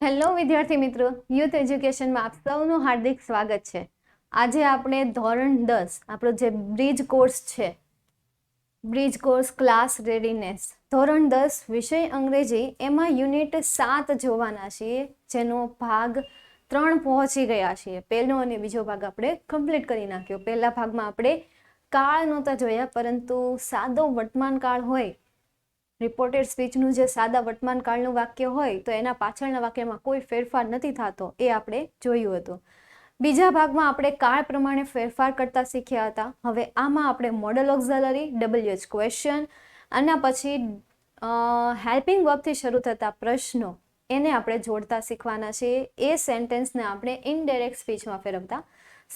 Hello વિદ્યાર્થી મિત્રો, youth એજ્યુકેશનમાં આપ સૌનું હાર્દિક સ્વાગત છે. આજે આપણે ધોરણ 10 આપણો જે બ્રિજ કોર્સ છે, બ્રિજ કોર્સ ક્લાસ રેડીનેસ ધોરણ 10 વિષય અંગ્રેજી એમાં યુનિટ 7 જોવાના છીએ, જેનો ભાગ 3 પહોંચી ગયા છીએ. પહેલો અને બીજો ભાગ આપણે કમ્પ્લીટ કરી નાખ્યો. પહેલા ભાગમાં આપણે કાળ નહોતા જોયા, પરંતુ સાદો વર્તમાન કાળ હોય, રિપોર્ટેડ સ્પીચનું જે સાદા વર્તમાન કાળનું વાક્ય હોય તો એના પાછળના વાક્યમાં કોઈ ફેરફાર નથી થતો, એ આપણે જોયું હતું. બીજા ભાગમાં આપણે કાળ પ્રમાણે ફેરફાર કરતા શીખ્યા હતા. હવે આમાં આપણે મોડલ ઓક્ઝિલરી, WH ક્વેશ્ચન, આના પછી હેલ્પિંગ વર્બથી શરૂ થતા પ્રશ્નો એને આપણે જોડતા શીખવાના છીએ. એ સેન્ટેન્સને આપણે ઇનડાયરેક્ટ સ્પીચમાં ફેરવતા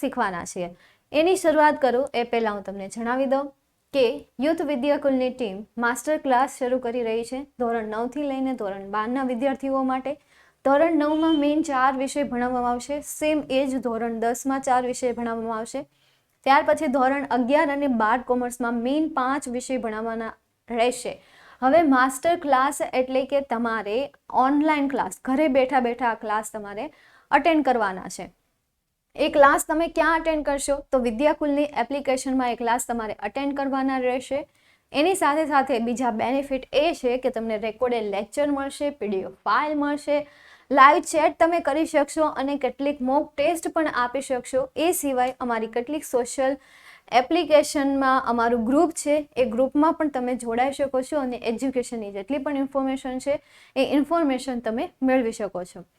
શીખવાના છીએ. એની શરૂઆત કરું એ પહેલાં હું તમને જણાવી દઉં કે યુથ વિદ્યાકુલની ટીમ માસ્ટર ક્લાસ શરૂ કરી રહી છે ધોરણ 9થી લઈને ધોરણ 12ના વિદ્યાર્થીઓ માટે. ધોરણ 9માં મેઇન 4 વિષય ભણાવવામાં આવશે, સેમ એ જ ધોરણ 10માં 4 વિષય ભણાવવામાં આવશે. ત્યાર પછી ધોરણ 11 અને 12 કોમર્સમાં મેઇન 5 વિષય ભણાવવાના રહેશે. હવે માસ્ટર ક્લાસ એટલે કે તમારે ઓનલાઈન ક્લાસ, ઘરે બેઠા બેઠા આ ક્લાસ તમારે અટેન્ડ કરવાના છે. એ ક્લાસ તમે ક્યાં અટેન્ડ કરશો? તો વિદ્યાકુલની એપ્લિકેશનમાં એ ક્લાસ તમારે અટેન્ડ કરવાના રહેશે. એની સાથે સાથે બીજા બેનિફિટ એ છે કે તમને રેકોર્ડેડ લેક્ચર મળશે, PDF ફાઇલ મળશે, લાઈવ ચેટ તમે કરી શકશો અને કેટલીક મોક ટેસ્ટ પણ આપી શકશો. એ સિવાય અમારી કેટલીક સોશિયલ એપ્લિકેશનમાં અમારું ગ્રુપ છે, એ ગ્રુપમાં પણ તમે જોડાઈ શકો છો અને એજ્યુકેશનની જેટલી પણ ઇન્ફોર્મેશન છે એ ઇન્ફોર્મેશન તમે મેળવી શકો છો.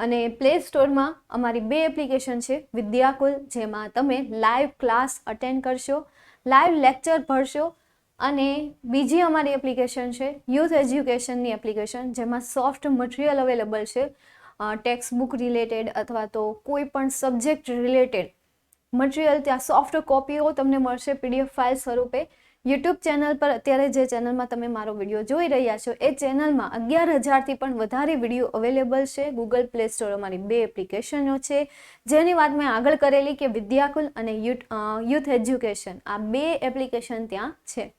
અને પ્લે સ્ટોરમાં અમારી 2 એપ્લિકેશન છે, વિદ્યાકુલ, જેમાં તમે લાઈવ ક્લાસ અટેન્ડ કરશો, લાઈવ લેક્ચર ભરશો, અને બીજી અમારી એપ્લિકેશન છે યુથ એજ્યુકેશનની એપ્લિકેશન, જેમાં સોફ્ટ મટીરિયલ અવેલેબલ છે, ટેક્સ્ટ બુક રિલેટેડ અથવા તો કોઈ પણ સબ્જેક્ટ રિલેટેડ મટીરિયલ ત્યાં સોફ્ટ કોપીઓ તમને મળશે PDF ફાઇલ સ્વરૂપે. યુટ્યુબ ચેનલ પર અત્યારે જે ચેનલમાં તમે મારો વિડીયો જોઈ રહ્યા છો એ ચેનલમાં 11,000થી પણ વધારે વિડીયો અવેલેબલ છે. ગૂગલ પ્લે સ્ટોર અમારી 2 એપ્લિકેશનો છે, જેની વાત મેં આગળ કરેલી કે વિદ્યાકુલ અને યુથ એજ્યુકેશન, આ 2 એપ્લિકેશન ત્યાં છે.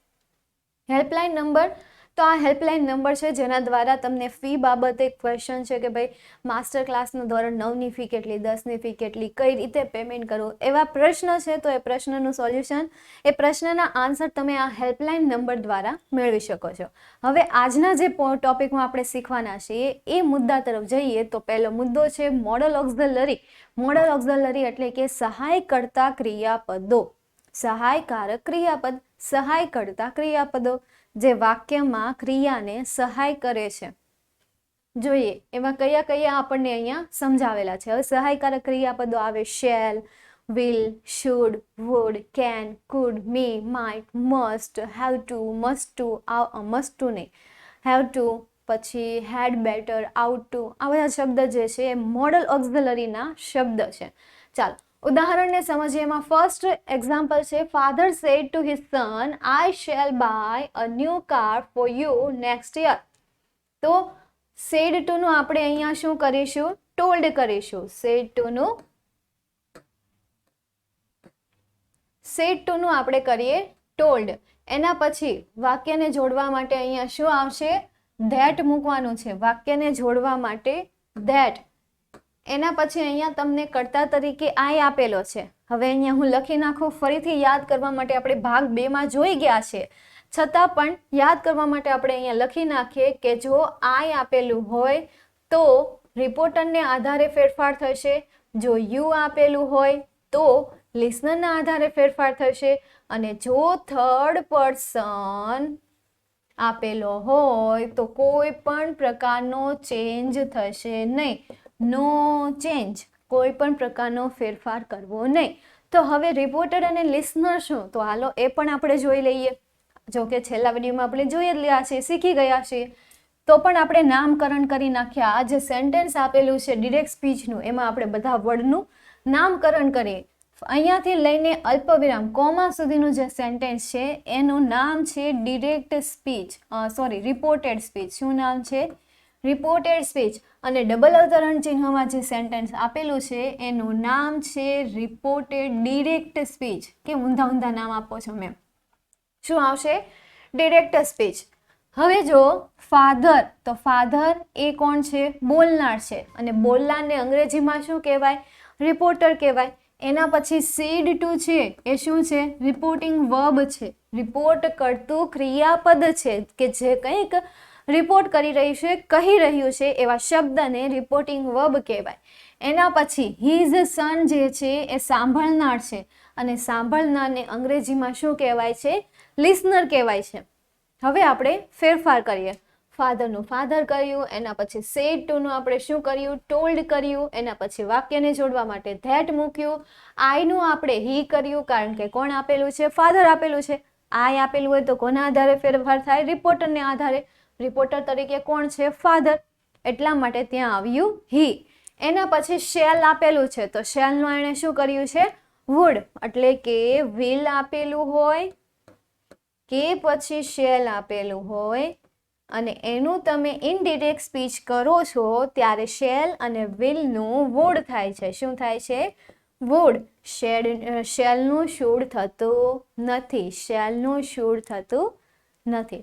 હેલ્પલાઇન નંબર, તો આ હેલ્પલાઇન નંબર છે જેના દ્વારા તમને ફી બાબતે ક્વેશ્ચન છે કે ભાઈ માસ્ટર ક્લાસનું ધોરણ 9ની ફી કેટલી, 10ની ફી કેટલી, કઈ રીતે પેમેન્ટ કરવું, એવા પ્રશ્ન છે તો એ પ્રશ્નનું સોલ્યુશન, એ પ્રશ્નના આન્સર તમે આ હેલ્પલાઇન નંબર દ્વારા મેળવી શકો છો. હવે આજના જે ટોપિકમાં આપણે શીખવાના છીએ એ મુદ્દા તરફ જઈએ તો પહેલો મુદ્દો છે મોડલ ઓક્ઝિલરી. મોડલ ઓક્ઝિલરી એટલે કે સહાય કરતા ક્રિયાપદો, સહાયકારક ક્રિયાપદ, સહાય કરતા ક્રિયાપદો જે વાક્યમાં ક્રિયાને સહાય કરે છે. જોઈએ એમાં કયા કયા આપણને અહીંયા સમજાવેલા છે. હવે સહાયકારક ક્રિયાપદો આવે shall, will, should, would, can, could, may, might, must, have to, must to, must to નહીં, હેવ ટુ, પછી હેડ બેટર, આઉટ ટુ, આ બધા શબ્દ જે છે એ મોડલ ઓક્ઝિલરીના શબ્દ છે. ચાલો ઉદાહરણને સમજીએ. એમાં ફર્સ્ટ એક્ઝામ્પલ છે father said to his son, I shall buy a new car for you next year. તો સેડ ટુ નું આપણે અહીંયા શું કરીશું? ટોલ્ડ કરીશું. સેડ ટુ નું આપણે કરીએ ટોલ્ડ. એના પછી વાક્યને જોડવા માટે અહીંયા શું આવશે? ધેટ મૂકવાનું છે. વાક્યને જોડવા માટે ધેટ. એના પછી અહીંયા તમને કર્તા તરીકે આઈ આપેલો છે. હવે અહીંયા હું લખી નાખું, ફરીથી યાદ કરવા માટે આપણે ભાગ 2માં જોઈ ગયા છે, છતાં પણ યાદ કરવા માટે આપણે અહીંયા લખી નાખીએ કે જો આઈ આપેલું હોય તો રિપોર્ટરને આધારે ફેરફાર થશે, જો યુ આપેલું હોય તો લિસનરના આધારે ફેરફાર થશે, અને જો થર્ડ પર્સન આપેલો હોય તો કોઈ પણ પ્રકારનો ચેન્જ થશે નહીં. નો ચેન્જ, કોઈ પણ પ્રકારનો ફેરફાર કરવો નહીં. તો હવે રિપોર્ટર અને લિસનર શું? તો હાલો એ પણ આપણે જોઈ લઈએ. જો કે છેલ્લા વિડીયોમાં આપણે જોઈ જ રહ્યા છીએ, શીખી ગયા છીએ, તો પણ આપણે નામકરણ કરી નાખ્યા. આ જે સેન્ટેન્સ આપેલું છે ડિરેક્ટ સ્પીચનું, એમાં આપણે બધા વર્ડનું નામકરણ કરીએ. અહીંયાથી લઈને અલ્પવિરામ કોમા સુધીનું જે સેન્ટેન્સ છે એનું નામ છે ડિરેક્ટ સ્પીચ, રિપોર્ટેડ સ્પીચ. શું નામ છે? Reported speech. અને ડબલ અવતરણ ચિહ્નમાં જે સેન્ટેન્સ આપેલું છે એનું નામ છે રિપોર્ટેડ ડિરેક્ટ સ્પીચ. કે ઊંધા ઊંધા નામ આપો છો મેમ. શું આવશે? Direct speech. હવે જો ફાધર, તો ફાધર એ કોણ છે? બોલનાર છે, અને બોલનારને અંગ્રેજીમાં શું કહેવાય? રિપોર્ટર કહેવાય. એના પછી સેડ ટુ છે એ શું છે? રિપોર્ટિંગ વર્બ છે, રિપોર્ટ કરતું ક્રિયાપદ છે, કે જે કંઈક રિપોર્ટ કરી રહ્યું છે, કહી રહ્યું છે, એવા શબ્દને રિપોર્ટિંગ વર્બ કહેવાય. એના પછી હિઝ સન જે છે એ સાંભળનાર છે, અને સાંભળનારને અંગ્રેજીમાં શું કહેવાય છે? લિસનર કહેવાય છે. હવે આપણે ફેરફાર કરીએ. ફાધરનું ફાધર કર્યું, એના પછી સેડ ટુનું આપણે શું કર્યું? ટોલ્ડ કર્યું. એના પછી વાક્યને જોડવા માટે ધેટ મૂક્યું. આઈનું આપણે હી કર્યું, કારણ કે કોણ આપેલું છે? ફાધર આપેલું છે. આઈ આપેલું હોય તો કોના આધારે ફેરફાર થાય? રિપોર્ટરને આધારે. રિપોર્ટર તરીકે કોણ છે? ફાધર. એટલા માટે ત્યાં આવ્યું હી. એના પછી શેલ આપેલું છે, તો શેલનું એણે શું કર્યું છે? વુડ. એટલે કે વિલ આપેલું હોય કે પછી શેલ આપેલું હોય, અને એનું તમે ઇનડિરેક્ટ સ્પીચ કરો છો ત્યારે શેલ અને વિલનું વુડ થાય છે. શું થાય છે? વુડ. શેલનું શુડ થતું નથી. શેલનું શુડ થતું નથી.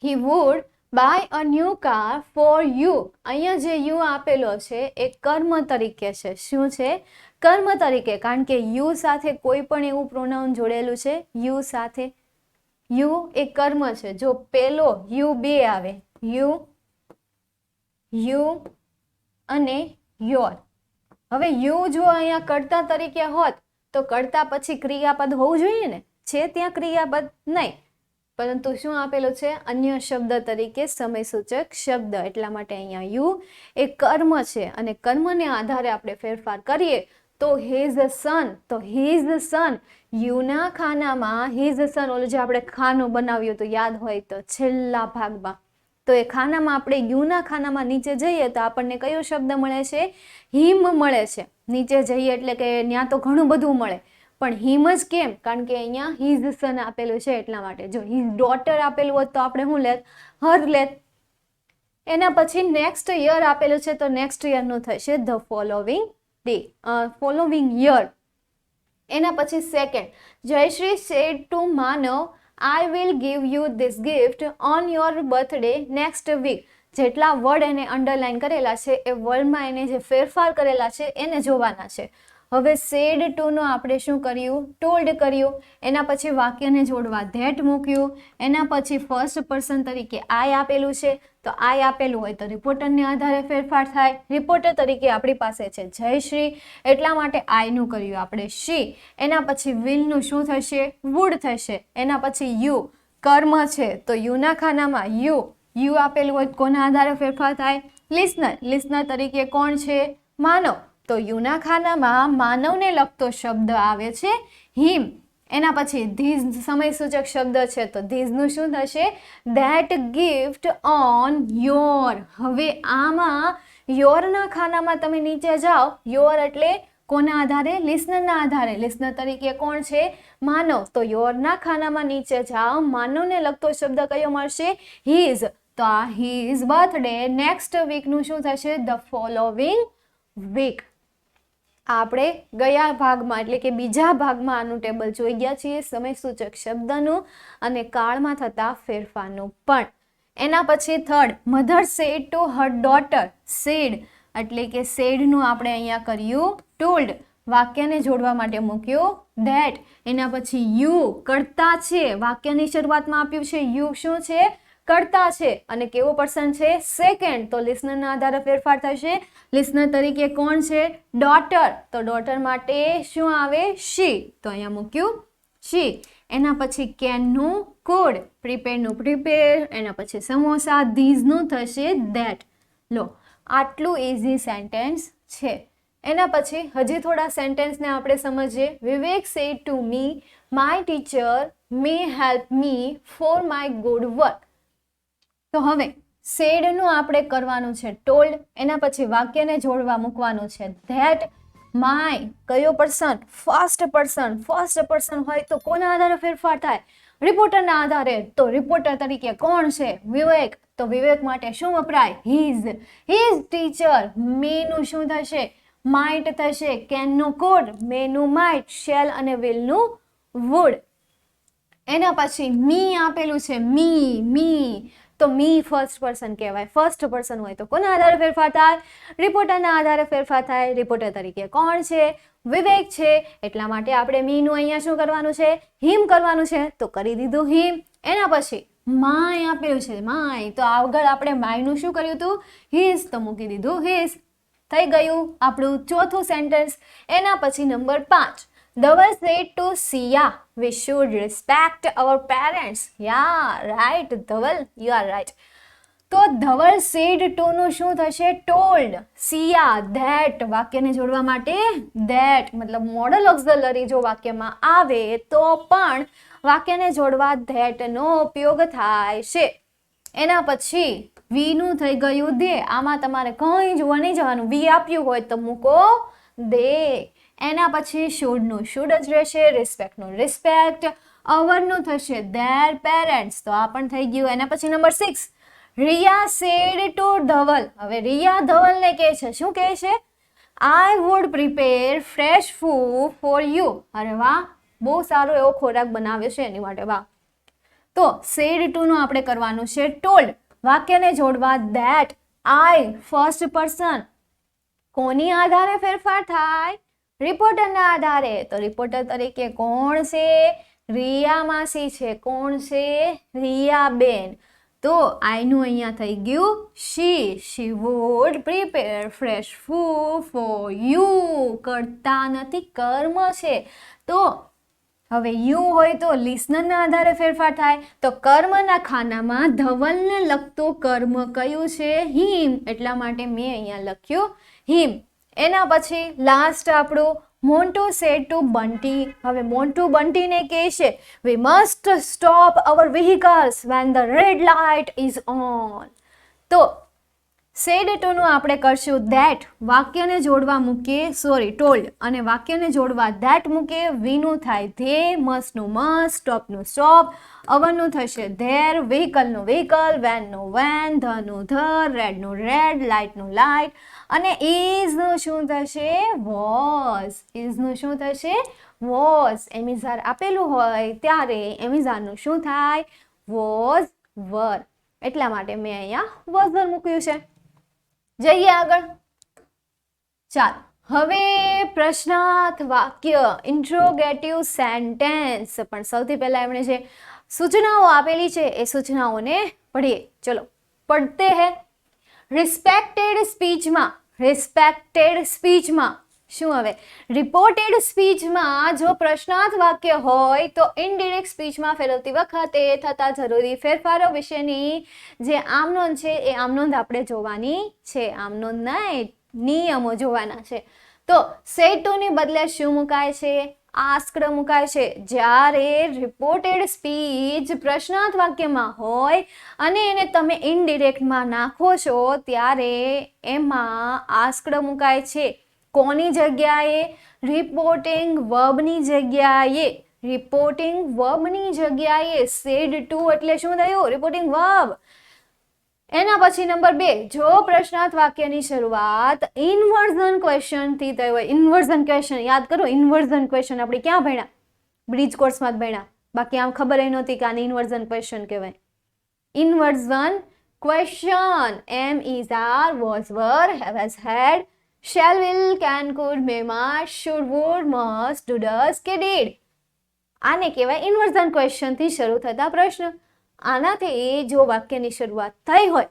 He would buy a new car for you. અહીંયા જે યુ આપેલો છે એ કર્મ તરીકે છે. શું છે? કર્મ તરીકે. કારણ કે યુ સાથે કોઈ પણ એવું પ્રોનાઉન જોડેલું છે. યુ સાથે યુ એ કર્મ છે. જો પેલો યુ બે આવે, યુ, યુ અને યોર. હવે યુ જો અહીંયા કર્તા તરીકે હોત તો કર્તા પછી ક્રિયાપદ હોવું જોઈએ ને. છે ત્યાં ક્રિયાપદ? નહીં, પરંતુ શું આપેલું છે? અન્ય શબ્દ તરીકે સમયસૂચક શબ્દ. એટલા માટે અહીંયા યુ એ કર્મ છે, અને કર્મને આધારે આપણે ફેરફાર કરીએ તો હિઝ સન, તો હિઝ સન યુના ખાનામાં હિઝ સન, ઓલું જે આપણે ખાનું બનાવ્યું તો યાદ હોય તો છેલ્લા ભાગમાં, તો એ ખાનામાં આપણે યુના ખાનામાં નીચે જઈએ તો આપણને કયો શબ્દ મળે છે? હિમ મળે છે. નીચે જઈએ એટલે કે ત્યાં તો ઘણું બધું મળે, પણ હિમ જ કેમ? કારણ કે અહીંયા હિઝ સન આપેલું છે એટલા માટે. જો હિઝ ડોટર આપેલું હોત તો આપણે શું લેત? હર લેત. એના પછી નેક્સ્ટ યર આપેલું છે, તો નેક્સ્ટ યરનું થશે the following day, following year. એના પછી second, Jayashree said to Manav, I will give you this gift on your birthday next week. જેટલા વર્ડ એને અંડરલાઈન કરેલા છે એ વર્ડમાં એને જે ફેરફાર કરેલા છે એને જોવાના છે. હવે સેડ ટુનો આપણે શું કર્યું? ટોલ્ડ કર્યું. એના પછી વાક્યને જોડવા ધેટ મૂક્યું. એના પછી ફર્સ્ટ પર્સન તરીકે આઈ આપેલું છે, તો આઈ આપેલું હોય તો રિપોર્ટરને આધારે ફેરફાર થાય. રિપોર્ટર તરીકે આપણી પાસે છે જયશ્રી, એટલા માટે આઈનું કર્યું આપણે શી. એના પછી વિલનું શું થશે? વુડ થશે. એના પછી યુ કર્મ છે, તો યુના ખાનામાં યુ, યુ આપેલું હોય કોના આધારે ફેરફાર થાય? લિસનર. લિસનર તરીકે કોણ છે? માનવ. તો યુના ખાનામાં માનવને લગતો શબ્દ આવે છે હિમ. એના પછી ધીઝ સમયસૂચક શબ્દ છે, તો ધીઝનું શું થશે? That gift on your. હવે આમાં યોરના ખાનામાં તમે નીચે જાઓ, યોર એટલે કોના આધારે? લિસનરના આધારે. લિસનર તરીકે કોણ છે? માનવ. તો યોરના ખાનામાં નીચે જાઓ, માનવને લગતો શબ્દ કયો મળશે? હિઝ. તો આ હિઝ બર્થડે નેક્સ્ટ વીકનું શું થશે? The following week. આપણે ગયા ભાગમાં એટલે કે બીજા ભાગમાં આનું ટેબલ જોઈ ગયા છીએ, સમયસૂચક શબ્દનું અને કાળમાં થતા ફેરફારનું પણ. એના પછી third, mother said to her daughter. Said એટલે કે સેડનું આપણે અહીંયા કર્યું ટોલ્ડ. વાક્યને જોડવા માટે મૂક્યું ધેટ. એના પછી યુ કરતા છે, વાક્યની શરૂઆતમાં આપ્યું છે યુ શું છે? કરતા છે. અને કેવો પર્સન છે? સેકન્ડ. તો લિસનરના આધારે ફેરફાર થશે. લિસનર તરીકે કોણ છે? ડોટર. તો ડોટર માટે શું આવે? શી. તો અહીંયા મૂક્યું શી. એના પછી કેનનું કોડ, પ્રિપેરનું પ્રિપેર. એના પછી સમોસા, ધીઝનું થશે ધેટ. લો, આટલું ઇઝી સેન્ટેન્સ છે. એના પછી હજી થોડા સેન્ટેન્સને આપણે સમજીએ. Vivek said to me, my teacher may help me for my good work. તો હવે સેડનું આપણે કરવાનું છે ટોલ્ડ. એના પછી વાક્યને જોડવા મૂકવાનું છે ધેટ. માય કયો person? First person. First person હોય તો કોના આધારે ફેરફાર થાય? રિપોર્ટરના આધારે. તો રિપોર્ટર તરીકે કોણ છે? વિવેક. તો વિવેક માટે શું વપરાય? હિઝ. His teacher. મેનું શું થશે? માઇટ થશે. કેનનું કોડ, મેનું માઇટ. શેલ અને વિલનું વુડ. એના પછી મી આપેલું છે, મી તો મી ફર્સ્ટ પર્સન કહેવાય. ફર્સ્ટ પર્સન હોય તો કોના આધારે ફેરફાર થાય? રિપોર્ટરના આધારે ફેરફાર થાય. રિપોર્ટર તરીકે કોણ છે? વિવેક છે. એટલા માટે આપણે મીનું અહીંયા શું કરવાનું છે? હિમ કરવાનું છે. તો કરી દીધું હિમ. એના પછી માય આપેલું છે, માય, તો આગળ આપણે માયનું શું કર્યું હતું? હિઝ, તો મૂકી દીધું હિઝ. થઈ ગયું આપણું ચોથું સેન્ટેન્સ. એના પછી number 5, Dhaval said to Sia, we should respect our parents. Yeah, right, Dhaval, you are right. તો ધવલ said to નું શું થશે? told. Sia, that, વાક્યને જોડવા માટે that મતલબ મોડલ ઓક્ઝિલરી જો વાક્યમાં આવે તો પણ વાક્યને જોડવા that નો ઉપયોગ થાય છે. એના પછી વી નું થઈ ગયું દે. આમાં તમારે કંઈ જોવા નહીં જવાનું. વી આપ્યું હોય તો મૂકો દે. એના પછી શુડનું શુડ જ રહેશે, રિસ્પેક્ટનું રિસ્પેક્ટ, અવરનું થશે ધેર પેરેન્ટ્સ, તો આ પણ થઈ ગયું. એના પછી number 6, Riya said to Dhaval. હવે રિયા ધવલને કહે છે, શું કહે છે? I would prepare fresh food for you. અરે વાહ, બહુ સારો એવો ખોરાક બનાવ્યો છે એની માટે, વાહ. તો સેડ ટુ નું આપણે કરવાનું છે ટોલ્ડ. વાક્યને જોડવા ધેટ, આઈ ફર્સ્ટ પર્સન, કોની આધારે ફેરફાર થાય? રિપોર્ટરના આધારે. તો રિપોર્ટર તરીકે કોણ છે? રિયા માસી છે. કોણ છે? રિયા બેન. તો આઈનું અહીંયા થઈ ગયું she would prepare fresh food for you. કરતા નથી, કર્મ છે. તો હવે યુ હોય તો લિસનરના આધારે ફેરફાર થાય. તો કર્મના ખાનામાં ધવલને લગતું કર્મ કયું છે? હિમ. એટલા માટે મેં અહીંયા લખ્યું હિમ. એના પછી લાસ્ટ આપણું મોન્ટુ સેડ ટુ બંટી. હવે મોન્ટુ બંટીને કહે છે, we must stop our vehicles when the red light is on. તો સેડ ટુનું આપણે કરશું ધેટ. વાક્યને જોડવા મૂકીએ, ટોલ્ડ, અને વાક્યને જોડવા ધેટ મૂકીએ. વીનું થાય ધે, મસ્ટનું મસ્ટ, સ્ટોપનું સ્ટોપ, અવરનું થશે ધેર, વ્હીકલનું વ્હીકલ, વેનનું વેન, ધનું ધ, રેડનું રેડ, લાઇટનું લાઇટ, અને ઇઝનું શું થશે? વોઝ. ઇઝનું શું થશે? વોઝ. એમિઝાર આપેલું હોય ત્યારે એમિઝારનું શું થાય? વોઝ વર. એટલા માટે મેં અહીંયા વોઝ વર મૂક્યું છે. જઈએ આગળ. ચાલો, હવે પ્રશ્નાર્થ વાક્ય, ઇન્ટ્રોગેટિવ સેન્ટેન્સ. પણ સૌથી પહેલા એમણે જે સૂચનાઓ આપેલી છે એ સૂચનાઓને પઢીએ. ચલો પढ़ते हैं. રિસ્પેક્ટેડ સ્પીચમાં શું આવે? રિપોર્ટેડ સ્પીચમાં જો પ્રશ્નાર્થ વાક્ય હોય તો ઇનડિરેક્ટ સ્પીચમાં ફેરવતી વખતે થતા જરૂરી ફેરફારો વિશેની જે આમનોંધ છે એ આમનોંધ આપણે જોવાની છે. આમનોંધ નહીં, નિયમો જોવાના છે. તો સેડ ટુ ની બદલે શું મુકાય છે? આસ્ક્ડ મુકાય છે. જ્યારે રિપોર્ટેડ સ્પીચ પ્રશ્નાર્થ વાક્યમાં હોય અને એને તમે ઇનડિરેક્ટમાં નાખો છો ત્યારે એમાં આસ્ક્ડ મુકાય છે. કોની જગ્યાએ? રિપોર્ટિંગ વર્બની જગ્યાએ. રિપોર્ટિંગ વર્બની જગ્યાએ સેડ ટુ એટલે શું થયું? Reporting verb. એના પછી નંબર 2, જો પ્રશ્નાર્થ વાક્યની શરૂઆત ઇન્વર્ઝન ક્વેશ્ચન થી થઈ હોય. ઇન્વર્ઝન ક્વેશ્ચન યાદ કરો. ઇન્વર્ઝન ક્વેશ્ચન આપણે ક્યાં ભણ્યા? બ્રિજ કોર્સમાં જ ભણ્યા. બાકી આમ ખબર નહોતી કે આને ઇન્વર્ઝન ક્વેશ્ચન કહેવાય. Inversion question, am, is, are, was, were, have, has, had, shall, will, can, could, may, must, should, would, must, do, does કે did. આને કહેવાય ઇન્વર્ઝન ક્વેશ્ચન થી શરૂ થતા પ્રશ્ન. આનાથી જો વાક્યની શરૂઆત થઈ હોય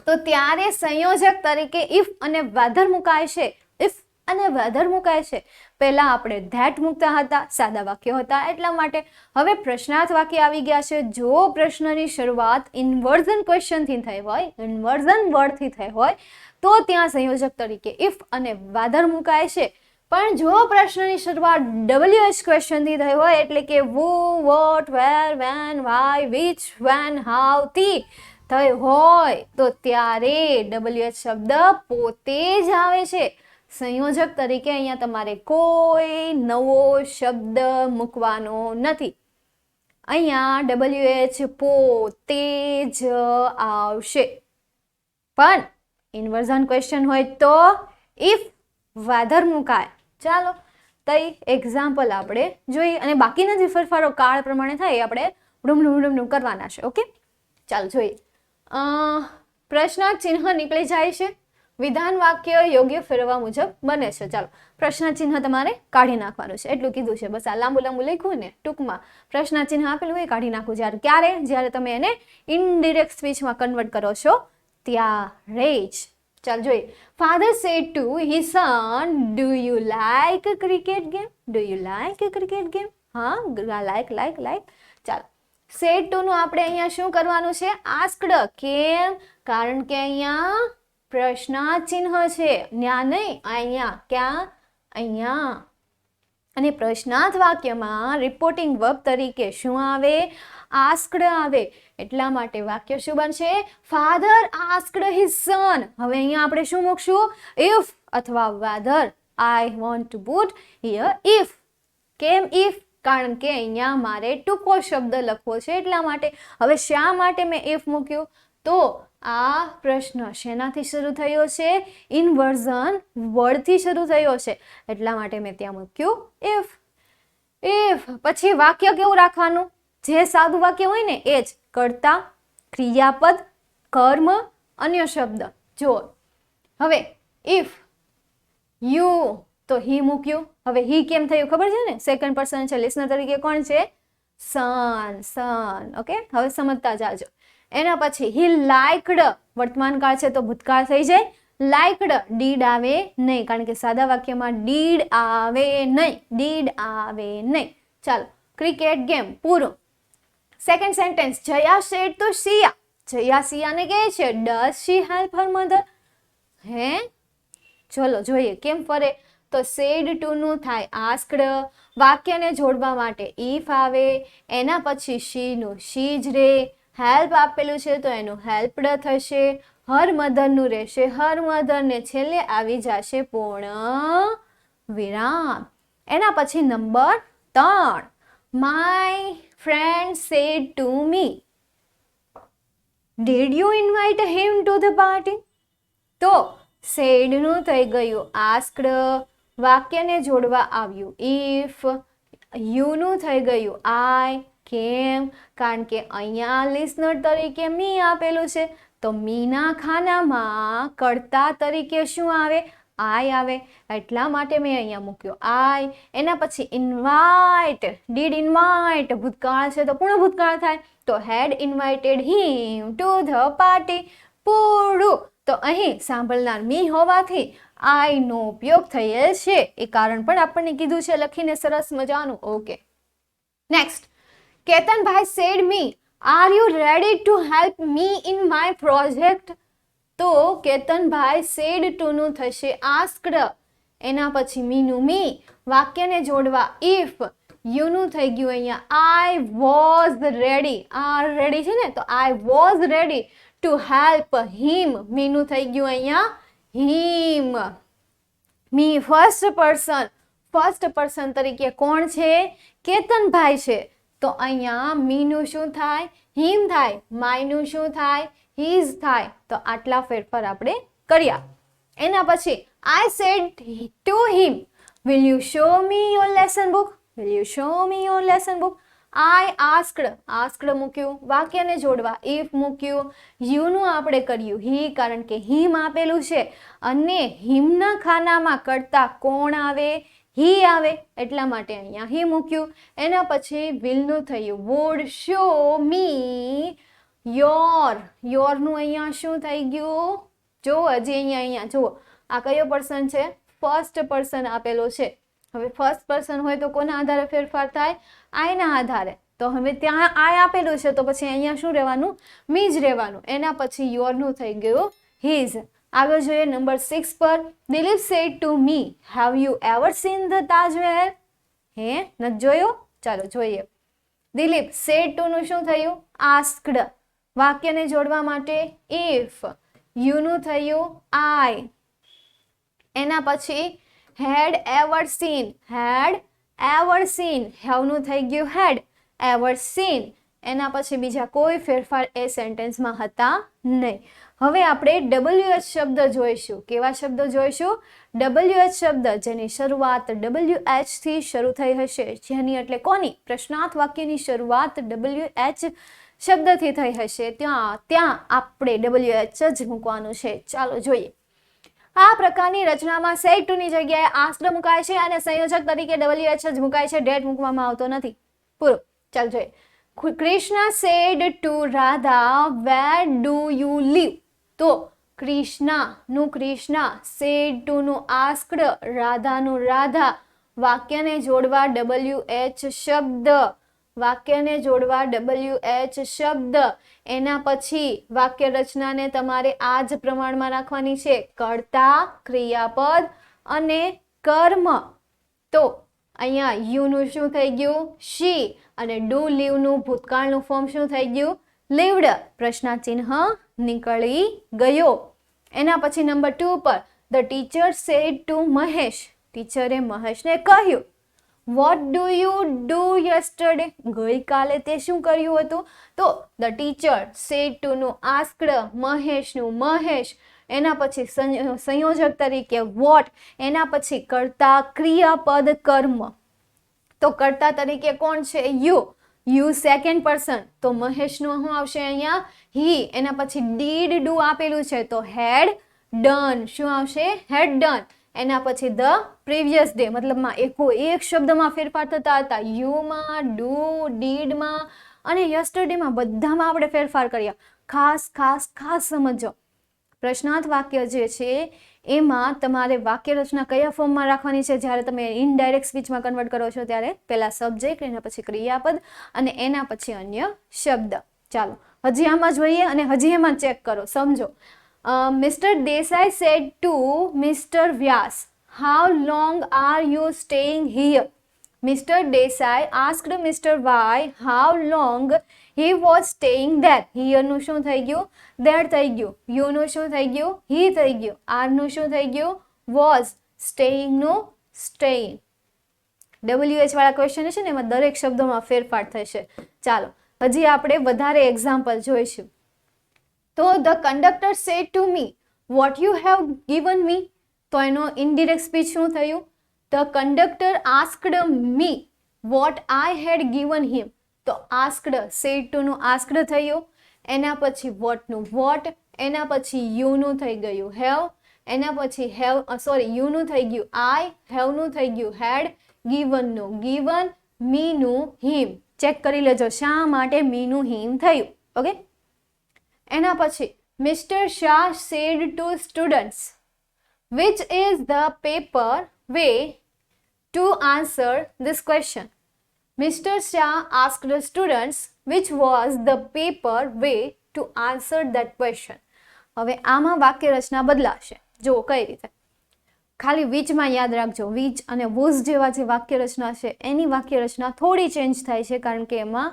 તો ત્યારે સંયોજક તરીકે ઇફ અને વેધર મુકાય છે. ઇફ અને વેધર મુકાય છે. પહેલા આપણે ધેટ મૂકતા હતા, સાદા વાક્યો હતા એટલા માટે. હવે પ્રશ્નાર્થ વાક્ય આવી ગયા છે. જો પ્રશ્નની શરૂઆત ઇન્વર્ઝન ક્વેશ્ચન થી થઈ હોય, ઇન્વર્ઝન વર્ડ થી થઈ હોય તો ત્યાં સંયોજક તરીકે ઇફ અને વેધર મુકાય છે. પણ જો પ્રશ્નની શરૂઆત WH ક્વેશ્ચનથી થઈ હોય એટલે કે who, what, where, when, why, which, when, how થી થઈ હોય તો ત્યારે WH શબ્દ પોતે જ આવે છે. સંયોજક તરીકે અહીંયા તમારે કોઈ નવો શબ્દ મૂકવાનો નથી. અહીંયા WH પોતે જ આવશે. પણ ઇન્વર્ઝન ક્વેશ્ચન હોય તો ઇફ વેધર મુકાય. ચાલો તઈ એક્ઝામ્પલ આપણે જોઈએ અને બાકીના જે ફેરફારો કાળ પ્રમાણે થાય એ આપણે ડુમ કરવાના છે. ઓકે, ચાલો જોઈએ. પ્રશ્ન ચિહ્ન નીકળી જાય છે, વિધાન વાક્ય યોગ્ય ફેરવવા મુજબ બને છે. ચાલો, પ્રશ્ન ચિહ્ન તમારે કાઢી નાખવાનું છે, એટલું કીધું છે. બસ આ લાંબુ લખ્યું ને, ટૂંકમાં પ્રશ્ન ચિહ્ન આપેલું એ કાઢી નાખવું. જ્યારે તમે એને ઇનડિરેક્ટ સ્પીચમાં કન્વર્ટ કરો છો ત્યારે જ. ચાલ જોઈએ. Father said to his son, do you like cricket game? Do you like cricket game? હા, લાઈક. ચાલો, સેડ ટુ નું આપણે અહીંયા શું કરવાનું છે? આસ્કડ. કેમ? કારણ કે અહીંયા પ્રશ્ન ચિહ્ન છે, ન્યા નહીં, અહીંયા. ક્યાં? અહીંયા. અને પ્રશ્નાર્થ વાક્યમાં રિપોર્ટિંગ વર્બ તરીકે શું આવે? આસ્કડ આવે. એટલા માટે વાક્ય શું બનશે? Father asked his son. હવે અહીંયા આપણે શું મૂકશું? ઇફ અથવા whether. I want to put here if. કેમ ઇફ? કારણ કે અહીંયા મારે ટૂંકો શબ્દ લખવો છે એટલા માટે. હવે શા માટે મેં ઇફ મૂક્યું? તો આ પ્રશ્ન શેનાથી શરૂ થયો છે? ઇન્વર્ઝન વર્ડથી શરૂ થયો છે, એટલા માટે મેં ત્યાં મૂક્યું ઇફ. ઇફ પછી વાક્ય કેવું રાખવાનું? જે સાદું વાક્ય હોય ને એ જ. કર્તા, ક્રિયાપદ, કર્મ, અન્ય શબ્દ. જુઓ, હવે ઇફ યુ તો હી મૂક્યું. હવે હી કેમ થયું ખબર છે ને? સેકન્ડ પર્સન છે, લિસનર તરીકે કોણ છે? સન. ઓકે, હવે સમજતા જાજો. એના પછી હી લાઇકડ, વર્તમાન કાળ છે તો ભૂતકાળ થઈ જાય. લાઇકડ, ડીડ આવે નહીં, કારણ કે સાદા વાક્યમાં ડીડ આવે નહીં. ચાલો, ક્રિકેટ ગેમ પૂરું. Second sentence, Jaya said to Siya. Jaya સિયાને કહે છે does she help her mother? Hey, ચલો જોઈએ કેમ ફરે. તો સેડ ટુ નું થાય આસ્કડ. વાક્યને જોડવા માટે ઇફ આવે, એના પછી શી નું શી જ રે. હેલ્પ આપેલું છે તો એનું હેલ્પડ થશે. હર મધર નું રહેશે હર મધર ને છેલ્લે આવી જશે પૂર્ણ વિરામ. એના પછી number 3, my friend sad to me, did you invite him to the party? તો સેડ નું થઈ ગયું આસ્કડ, વાક્યને જોડવા આવ્યું ઇફ. યુ નું થઈ ગયું આઈ. કેમ? કારણ કે અહીંયા લિસનર તરીકે મી આપેલું છે, તો મીના ખાનામાં કર્તા તરીકે શું આવે? આઈ આવે. એટલા માટે મેં અહીંયા મૂક્યો આઈ. એના પછી ઇન્વાઇટ, ડીડ ઇન્વાઇટ, ભૂતકાળ છે તો પૂર્ણ ભૂતકાળ થાય, તો had invited him to the party. પૂરું. તો અહીં સાંભળનાર મી હોવાથી આઈ નો ઉપયોગ થયેલ છે, એ કારણ પણ આપણને કીધું છે લખીને સરસ મજાનું. Okay, next. Ketanbhai said me, are you ready to help me in my project? તો કેતનભાઈ સેડ ટુ નું થશે આસ્કડ. એના પછી મીનું મી, વાક્યને જોડવા ઇફ. યુ નું થઈ ગયું અહીંયા આઈ વોઝ રેડી. આ રેડી છે ને, તો I was ready to help him. મીનું થઈ ગયું અહીંયા હિમ. મી ફર્સ્ટ પર્સન તરીકે કોણ છે? કેતનભાઈ છે, તો અહીંયા મીનું શું થાય? હિમ થાય. માયનું શું થાય? હિઝ થાય. તો આટલા ફેરફાર આપણે કર્યા. એના પછી I said to him, will you show me your lesson book? Will you show me your lesson book? I asked મૂક્યું, વાક્યને જોડવા ઇફ મૂક્યું. યુનું આપણે કર્યું હી, કારણ કે હિમ આપેલું છે અને હિમના ખાનામાં કર્તા કોણ આવે? હી આવે. એટલા માટે અહીંયા હી મૂક્યું. એના પછી વિલનું થયું વુડ શો મી યોરનું અહીંયા શું થઈ ગયું? જો હજી અહીંયા જુઓ, આ કયો પર્સન છે? ફર્સ્ટ પર્સન આપેલો છે. હવે ફર્સ્ટ પર્સન હોય તો કોના આધારે ફેરફાર થાય? આઈના આધારે. તો હવે ત્યાં આઈ આપેલું છે તો પછી અહીંયા શું રહેવાનું? મી જ રહેવાનું. એના પછી યોરનું થઈ ગયું હિઝ. આગળ જોઈએ નંબર 6 પર. Dilip sad to me, have you ever seen the Taj Mahal? હે, નથી જોયો? ચાલો જોઈએ. દિલીપ સેડ ટુ નું શું થયું? આસ્કડ. વાક્યને જોડવા માટે ઇફ. યુનું થયું આઈ. એના પછી હેડ એવર સીન. હેવનું થઈ ગયું હેડ. Ever scene. એના પછી બીજા કોઈ ફેરફાર એ સેન્ટેન્સમાં હતા નહીં. હવે આપણે WH શબ્દ જોઈશું. કેવા શબ્દો જોઈશું? WH શબ્દ જેની શરૂઆત WH થી શરૂ થઈ હશે. જેની એટલે કોની? પ્રશ્નાર્થ વાક્યની શરૂઆત WH શબ્દથી થઈ હશે. ત્યાં આપણે WH જ મૂકવાનું છે. ચાલો જોઈએ. આ પ્રકારની રચનામાં સેડ ટુ ની જગ્યાએ આસ્ક્ડ મુકાય છે અને સંયોજક તરીકે WH જ મુકાય છે. ડેટ મૂકવામાં આવતો નથી. પૂરો. ચાલ જોઈએ. Krishna said to Radha, where do you live? તો કૃષ્ણ સેડ ટુ નું આસ્ક્ડ, રાધાનું રાધા. વાક્યને જોડવા WH શબ્દ. વાક્યને જોડવા WH શબ્દ. એના પછી વાક્ય રચનાને તમારે આ જ પ્રમાણમાં રાખવાની છે. કર્તા, ક્રિયાપદ અને કર્મ. તો અહીંયા યુ નું શું થઈ ગયું? શી. અને ડુ લીવ નું ભૂતકાળનું ફોર્મ શું થઈ ગયું? લીવડ. પ્રશ્નાચિહ્ન નીકળી ગયો. એના પછી નંબર 2 પર the teacher said to Mahesh. ટીચરે મહેશને કહ્યું. What do you do yesterday? ગઈકાલે તે શું કર્યું હતું? તો ધ ટીચર સેડ ટુ નું આસ્ક્ડ, મહેશનું મહેશ. એના પછી સંયોજક તરીકે વોટ. એના પછી કર્તા, ક્રિયાપદ, કર્મ. તો કર્તા તરીકે કોણ છે? You second person. તો મહેશનું શું આવશે અહીંયા? હી. એના પછી ડીડ ડુ આપેલું છે તો હેડ ડન. શું આવશે? હેડ ડન. એના પછી ધ પ્રીવિયસ ડે, મતલબમાં એક શબ્દમાં ફેરફાર થતા હતા. યુમાં, ડુ, ડીડમાં અને યસ્ટરડેમાં બધામાં આપણે ફેરફાર કર્યા. ખાસ સમજો. પ્રશ્નાર્થ વાક્ય જે છે એમાં તમારે વાક્ય રચના કયા ફોર્મમાં રાખવાની છે? જ્યારે તમે ઇનડાયરેક્ટ સ્પીચમાં કન્વર્ટ કરો છો ત્યારે પહેલા સબ્જેક્ટ, એના પછી ક્રિયાપદ અને એના પછી અન્ય શબ્દ. ચાલો હજી આમાં જોઈએ અને હજી એમાં ચેક કરો, સમજો. Mister Desai said to mister Vyas, how long are you staying here? Mr. Desai asked Mr. Y how long he was staying there. Here નું શું થઈ ગયું? There થઈ ગયું. You નું શું થઈ ગયું? He થઈ ગયું. R નું શું થઈ ગયું? Was. Staying નું staying. WH વાળા ક્વેશ્ચન છે ને એમાં દરેક શબ્દોમાં ફેરફાર થશે. ચાલો હજી આપણે વધારે એક્ઝામ્પલ જોઈશું. તો the conductor said to me, what you have given me? તો એનો ઇનડિરેક્ટ સ્પીચ શું થયું? The conductor asked me what I had given him. તો asked, said to નું asked થયું. એના પછી what નું what. એના પછી you નું થઈ ગયું have. એના પછી you નું થઈ ગયું I. have નું થઈ ગયું had. given નું given. me નું him. ચેક કરી લેજો શા માટે me નું him થયું. ઓકે. એના પછી Mr. Shah said to students, which is the paper way to answer this question? Mr. Shah asked the students which was the paper way to answer that question. હવે આમાં વાક્ય રચના બદલાશે. જો કઈ રીતે? ખાલી whichમાં યાદ રાખજો. which અને was જેવા જે વાક્ય રચના છે એની વાક્ય રચના થોડી ચેન્જ થાય છે કારણ કે એમાં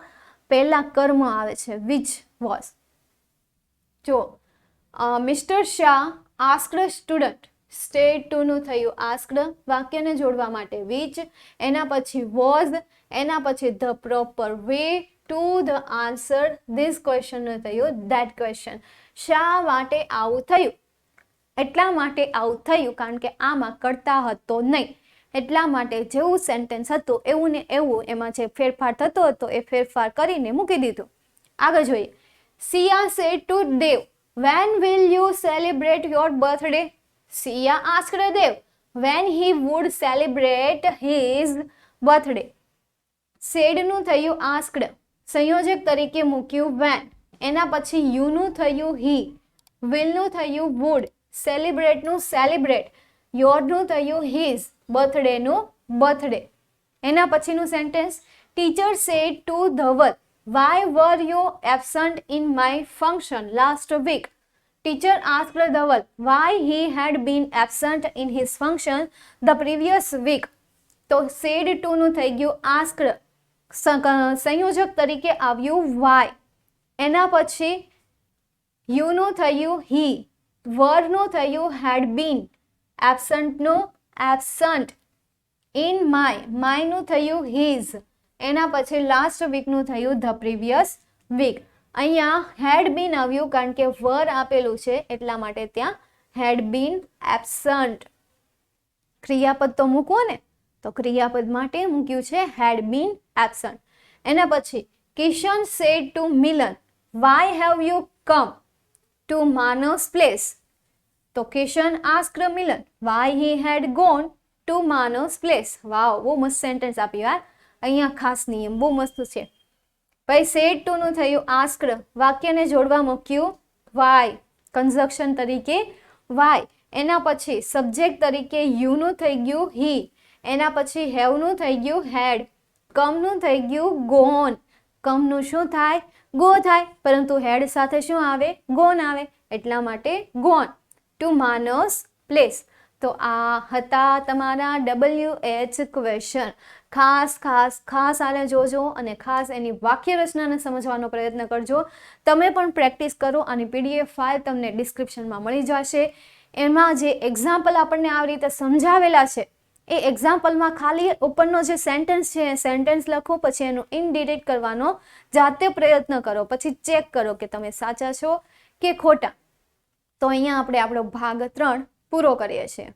પહેલા કર્મ આવે છે which was. જો Mr. Shah asked a student, said to નું થયું આસ્ક્ડ, વાક્યને જોડવા માટે which. એના પછી was. એના પછી the proper way to the answer this question નું થયું that question. શા માટે આવું થયું? એટલા માટે આવું થયું કારણ કે આમાં કરતા હતો નહીં. એટલા માટે જેવું સેન્ટેન્સ હતું એવું ને એવું એમાં જે ફેરફાર થતો હતો એ ફેરફાર કરીને મૂકી દીધું. આગળ જોઈએ. Sia said to Dev, when will you celebrate your birthday? Sia asked Dev when he would celebrate his birthday. Said નું થયું asked. સંયોજક તરીકે મૂક્યું when. એના પછી you નું થયું he. will નું થયું would. celebrate નું celebrate. your નું થયું his. birthday નું birthday. એના પછીનું sentence teacher said to Dhaval, why were you absent in my function last week? Teacher asked Dhaval why he had been absent in his function the previous week. તો said to નું થઈ ગયું asked. સંયોજક તરીકે આવ્યું why. એના પછી you નું થયું he. were નું થયું had been. absent નું absent. in my નું થયું his. એના પછી last week નું થયું the previous week. અહીંયા હેડ બીન આવ્યું કારણ કે વર આપેલું છે એટલા માટે ત્યાં હેડ બીન એબસન્ટ. ક્રિયાપદ તો મૂકવો ને, તો ક્રિયાપદ માટે મૂક્યું છે હેડ બીન એબસન્ટ. એના પછી Kishan said to Milan, why have you come to Manas place? તો Kishan asked Milan why he had gone to Manas place. Wow, બહુ મસ્ત સેન્ટેન્સ આપ્યું યાર. અહીંયા ખાસ નિયમ બહુ મસ્ત છે. પછી સેડ ટુ નું થયું આસ્ક્ડ, વાક્યને જોડવા મૂક્યું વાય, કન્જક્શન તરીકે વાય. એના પછી સબ્જેક્ટ તરીકે યુ નું થઈ ગયું હી. એના પછી હેવ નું થઈ ગયું હેડ. કમ નું થઈ ગયું ગોન. કમ નું શું થાય? ગો થાય, પરંતુ હેડ સાથે શું આવે? ગોન આવે, એટલા માટે ગોન ટુ માનસ પ્લેસ. તો આ હતા તમારા WH ક્વેશ્ચન. ખાસ ખાસ ખાસ આને જોજો અને ખાસ એની વાક્ય રચનાને સમજવાનો પ્રયત્ન કરજો. તમે પણ પ્રેક્ટિસ કરો. અને PDF ફાઇલ તમને ડિસ્ક્રિપ્શનમાં મળી જશે. એમાં જે એક્ઝામ્પલ આપણને આવી રીતે સમજાવેલા છે એ એક્ઝામ્પલમાં ખાલી ઉપરનો જે સેન્ટેન્સ છે એ સેન્ટેન્સ લખો, પછી એનું ઇનડિરેક્ટ કરવાનો જાતે પ્રયત્ન કરો, પછી ચેક કરો કે તમે સાચા છો કે ખોટા. તો અહીંયા આપણે આપણો ભાગ 3 પૂરો કરીએ છીએ.